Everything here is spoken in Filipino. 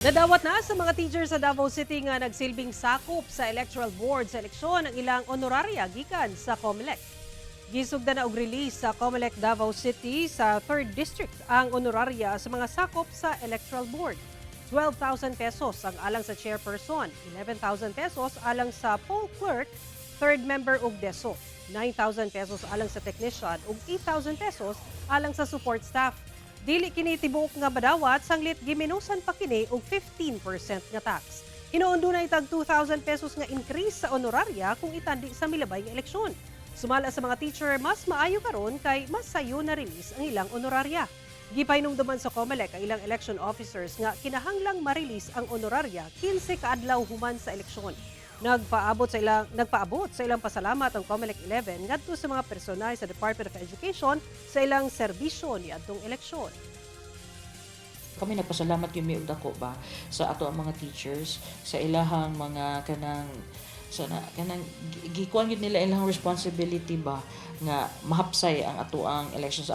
Nadawat na sa mga teacher sa Davao City nga nagsilbing sakop sa electoral board sa eleksyon ang ilang honoraria gikan sa COMELEC. Gisugda na og release sa COMELEC Davao City sa 3rd District ang honoraria sa mga sakop sa electoral board. 12,000 pesos ang alang sa chairperson, 11,000 pesos alang sa poll clerk, 3rd member ug deso, 9,000 pesos alang sa technician ug 8,000 pesos alang sa support staff. Dili kini tibuok nga badawat sanglit giminusan pa kini og 15% nga tax. Hinuon dunay tag 2,000 pesos nga increase sa honoraria kung itandi sa milabay nga eleksyon. Sumala sa mga teacher, mas maayo karon kay mas sayo na release ang ilang honoraria. Gipainumduman sa COMELEC ang ilang election officers nga kinahanglang ma-release ang honoraria 15 kaadlaw human sa eleksyon. Nagpaabot sa ilang pasalamat ang COMELEC 11 ngadto sa mga personal sa Department of Education sa ilang serbisyo niadtong eleksyon. Kami nagpasalamat yung og dako ba sa ato ang mga teachers sa ilahang mga kanang gikuan gyud nila ilang responsibility ba nga mahapsay ang ato ang elections.